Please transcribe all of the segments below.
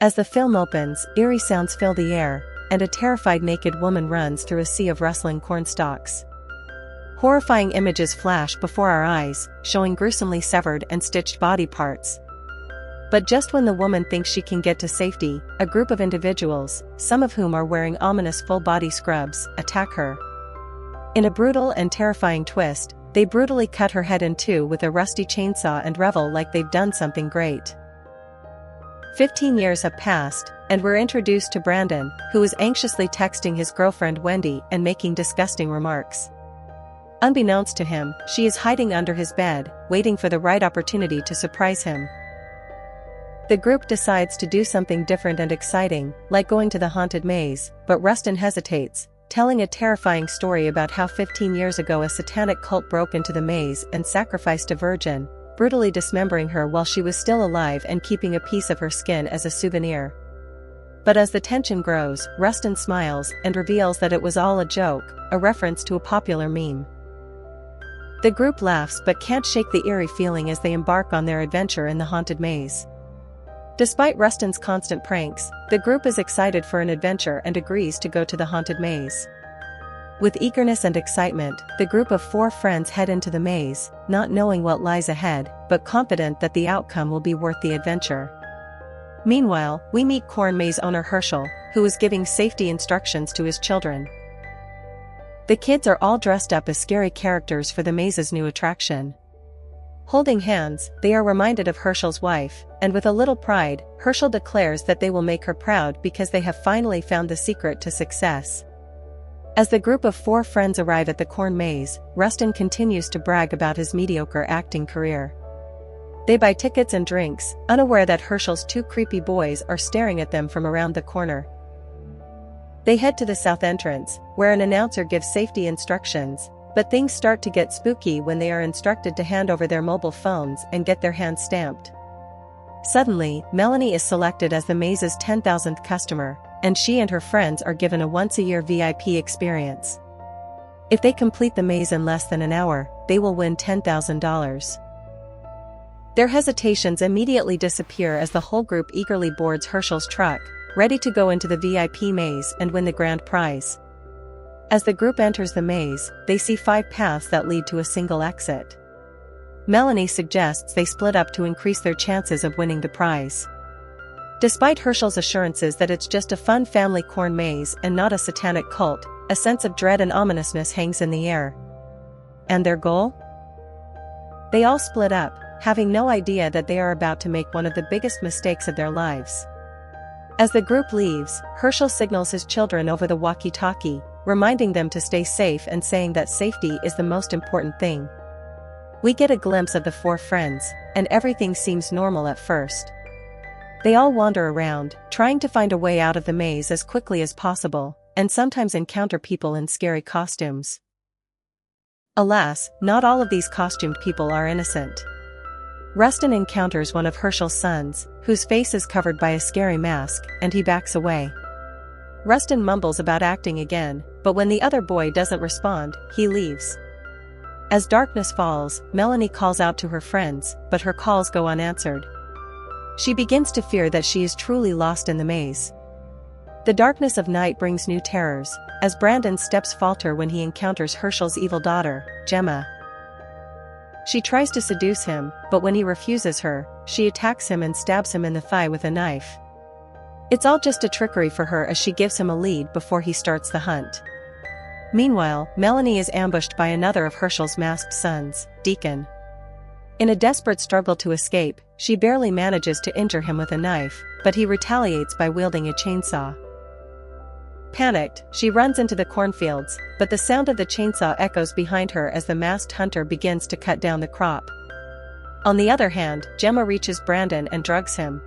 As the film opens, eerie sounds fill the air, and a terrified naked woman runs through a sea of rustling corn stalks. Horrifying images flash before our eyes, showing gruesomely severed and stitched body parts. But just when the woman thinks she can get to safety, a group of individuals, some of whom are wearing ominous full-body scrubs, attack her. In a brutal and terrifying twist, they brutally cut her head in two with a rusty chainsaw and revel like they've done something great. 15 years have passed, and we're introduced to Brandon, who is anxiously texting his girlfriend Wendy and making disgusting remarks. Unbeknownst to him, she is hiding under his bed, waiting for the right opportunity to surprise him. The group decides to do something different and exciting, like going to the haunted maze, but Rustin hesitates, telling a terrifying story about how 15 years ago a satanic cult broke into the maze and sacrificed a virgin, brutally dismembering her while she was still alive and keeping a piece of her skin as a souvenir. But as the tension grows, Rustin smiles and reveals that it was all a joke, a reference to a popular meme. The group laughs but can't shake the eerie feeling as they embark on their adventure in the haunted maze. Despite Rustin's constant pranks, the group is excited for an adventure and agrees to go to the haunted maze. With eagerness and excitement, the group of 4 friends head into the maze, not knowing what lies ahead, but confident that the outcome will be worth the adventure. Meanwhile, we meet corn maze owner Herschel, who is giving safety instructions to his children. The kids are all dressed up as scary characters for the maze's new attraction. Holding hands, they are reminded of Herschel's wife, and with a little pride, Herschel declares that they will make her proud because they have finally found the secret to success. As the group of 4 friends arrive at the corn maze, Rustin continues to brag about his mediocre acting career. They buy tickets and drinks, unaware that Herschel's 2 creepy boys are staring at them from around the corner. They head to the south entrance, where an announcer gives safety instructions, but things start to get spooky when they are instructed to hand over their mobile phones and get their hands stamped. Suddenly, Melanie is selected as the maze's 10,000th customer, and she and her friends are given a once-a-year VIP experience. If they complete the maze in less than an hour, they will win $10,000. Their hesitations immediately disappear as the whole group eagerly boards Herschel's truck, ready to go into the VIP maze and win the grand prize. As the group enters the maze, they see 5 paths that lead to a single exit. Melanie suggests they split up to increase their chances of winning the prize. Despite Herschel's assurances that it's just a fun family corn maze and not a satanic cult, a sense of dread and ominousness hangs in the air. And their goal? They all split up, having no idea that they are about to make one of the biggest mistakes of their lives. As the group leaves, Herschel signals his children over the walkie-talkie, reminding them to stay safe and saying that safety is the most important thing. We get a glimpse of the 4 friends, and everything seems normal at first. They all wander around, trying to find a way out of the maze as quickly as possible, and sometimes encounter people in scary costumes. Alas, not all of these costumed people are innocent. Rustin encounters one of Herschel's sons, whose face is covered by a scary mask, and he backs away. Rustin mumbles about acting again, but when the other boy doesn't respond, he leaves. As darkness falls, Melanie calls out to her friends, but her calls go unanswered. She begins to fear that she is truly lost in the maze. The darkness of night brings new terrors, as Brandon's steps falter when he encounters Herschel's evil daughter, Gemma. She tries to seduce him, but when he refuses her, she attacks him and stabs him in the thigh with a knife. It's all just a trickery for her as she gives him a lead before he starts the hunt. Meanwhile, Melanie is ambushed by another of Herschel's masked sons, Deacon. In a desperate struggle to escape, she barely manages to injure him with a knife, but he retaliates by wielding a chainsaw. Panicked, she runs into the cornfields, but the sound of the chainsaw echoes behind her as the masked hunter begins to cut down the crop. On the other hand, Gemma reaches Brandon and drugs him.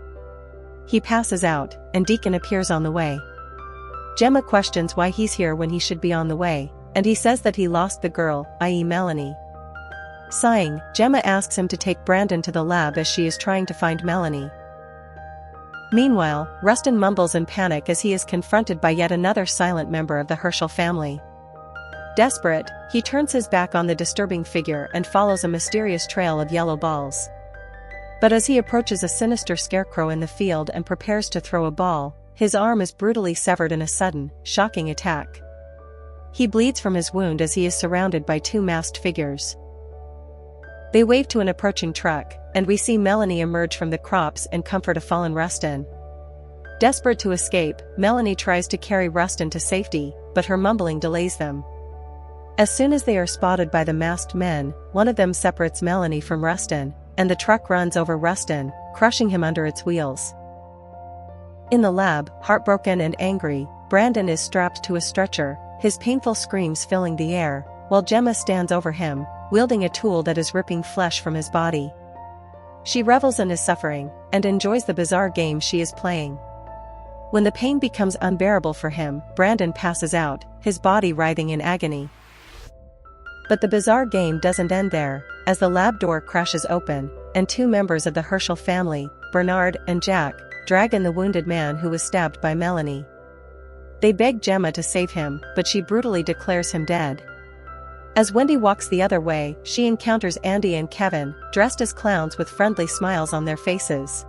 He passes out, and Deacon appears on the way. Gemma questions why he's here when he should be on the way, and he says that he lost the girl, i.e. Melanie. Sighing, Gemma asks him to take Brandon to the lab as she is trying to find Melanie. Meanwhile, Rustin mumbles in panic as he is confronted by yet another silent member of the Herschel family. Desperate, he turns his back on the disturbing figure and follows a mysterious trail of yellow balls. But as he approaches a sinister scarecrow in the field and prepares to throw a ball, his arm is brutally severed in a sudden, shocking attack. He bleeds from his wound as he is surrounded by two masked figures. They wave to an approaching truck, and we see Melanie emerge from the crops and comfort a fallen Rustin. Desperate to escape, Melanie tries to carry Rustin to safety, but her mumbling delays them. As soon as they are spotted by the masked men, one of them separates Melanie from Rustin, and the truck runs over Rustin, crushing him under its wheels. In the lab, heartbroken and angry, Brandon is strapped to a stretcher, his painful screams filling the air, while Gemma stands over him, wielding a tool that is ripping flesh from his body. She revels in his suffering, and enjoys the bizarre game she is playing. When the pain becomes unbearable for him, Brandon passes out, his body writhing in agony. But the bizarre game doesn't end there, as the lab door crashes open, and two members of the Herschel family, Bernard and Jack, drag in the wounded man who was stabbed by Melanie. They beg Gemma to save him, but she brutally declares him dead. As Wendy walks the other way, she encounters Andy and Kevin, dressed as clowns with friendly smiles on their faces.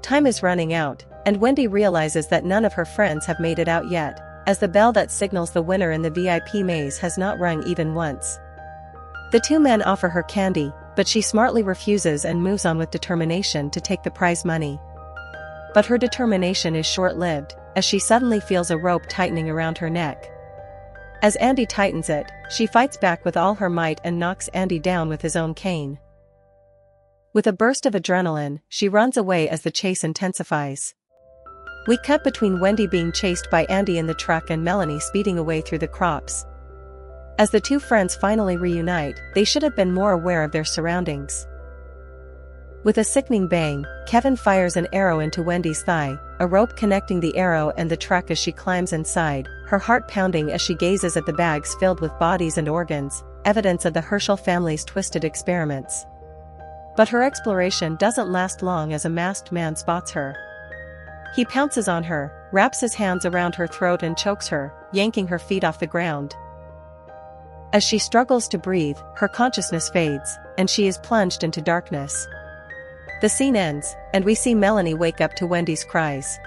Time is running out, and Wendy realizes that none of her friends have made it out yet, as the bell that signals the winner in the VIP maze has not rung even once. The two men offer her candy, but she smartly refuses and moves on with determination to take the prize money. But her determination is short-lived, as she suddenly feels a rope tightening around her neck. As Andy tightens it, she fights back with all her might and knocks Andy down with his own cane. With a burst of adrenaline, she runs away as the chase intensifies. We cut between Wendy being chased by Andy in the truck and Melanie speeding away through the crops. As the two friends finally reunite, they should have been more aware of their surroundings. With a sickening bang, Kevin fires an arrow into Wendy's thigh, a rope connecting the arrow and the truck as she climbs inside, her heart pounding as she gazes at the bags filled with bodies and organs, evidence of the Herschel family's twisted experiments. But her exploration doesn't last long as a masked man spots her. He pounces on her, wraps his hands around her throat and chokes her, yanking her feet off the ground. As she struggles to breathe, her consciousness fades, and she is plunged into darkness. The scene ends, and we see Melanie wake up to Wendy's cries.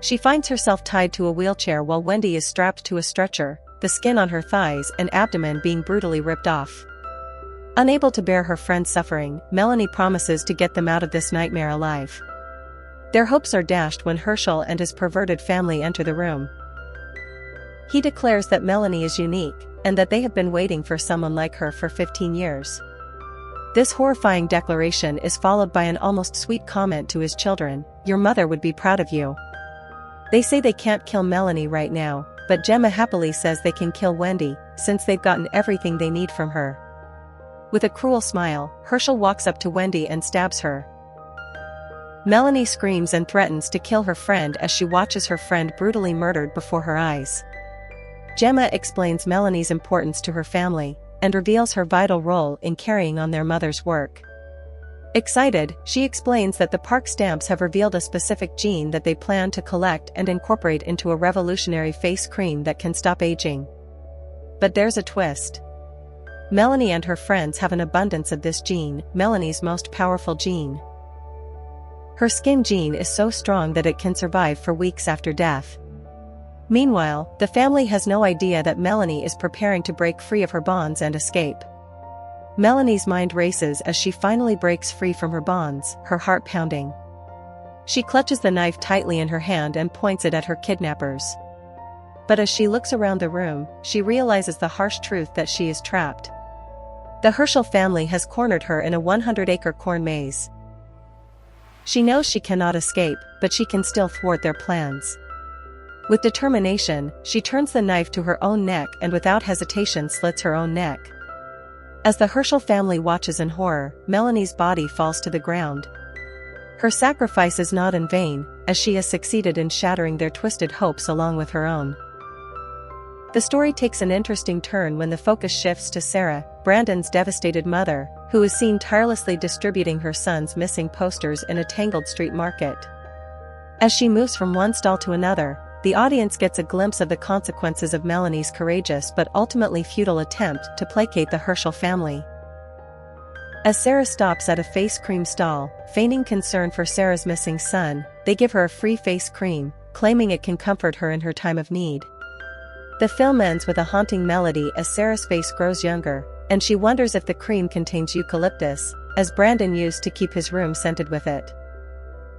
She finds herself tied to a wheelchair while Wendy is strapped to a stretcher, the skin on her thighs and abdomen being brutally ripped off. Unable to bear her friend's suffering, Melanie promises to get them out of this nightmare alive. Their hopes are dashed when Herschel and his perverted family enter the room. He declares that Melanie is unique, and that they have been waiting for someone like her for 15 years. This horrifying declaration is followed by an almost sweet comment to his children: "Your mother would be proud of you." They say they can't kill Melanie right now, but Gemma happily says they can kill Wendy, since they've gotten everything they need from her. With a cruel smile, Herschel walks up to Wendy and stabs her. Melanie screams and threatens to kill her friend as she watches her friend brutally murdered before her eyes. Gemma explains Melanie's importance to her family, and reveals her vital role in carrying on their mother's work. Excited, she explains that the park stamps have revealed a specific gene that they plan to collect and incorporate into a revolutionary face cream that can stop aging. But there's a twist. Melanie and her friends have an abundance of this gene, Melanie's most powerful gene. Her skin gene is so strong that it can survive for weeks after death. Meanwhile, the family has no idea that Melanie is preparing to break free of her bonds and escape. Melanie's mind races as she finally breaks free from her bonds, her heart pounding. She clutches the knife tightly in her hand and points it at her kidnappers. But as she looks around the room, she realizes the harsh truth that she is trapped. The Herschel family has cornered her in a 100-acre corn maze. She knows she cannot escape, but she can still thwart their plans. With determination, she turns the knife to her own neck and without hesitation slits her own neck. As the Herschel family watches in horror, Melanie's body falls to the ground. Her sacrifice is not in vain, as she has succeeded in shattering their twisted hopes along with her own. The story takes an interesting turn when the focus shifts to Sarah, Brandon's devastated mother, who is seen tirelessly distributing her son's missing posters in a tangled street market. As she moves from one stall to another, the audience gets a glimpse of the consequences of Melanie's courageous but ultimately futile attempt to placate the Herschel family. As Sarah stops at a face cream stall, feigning concern for Sarah's missing son, they give her a free face cream, claiming it can comfort her in her time of need. The film ends with a haunting melody as Sarah's face grows younger, and she wonders if the cream contains eucalyptus, as Brandon used to keep his room scented with it.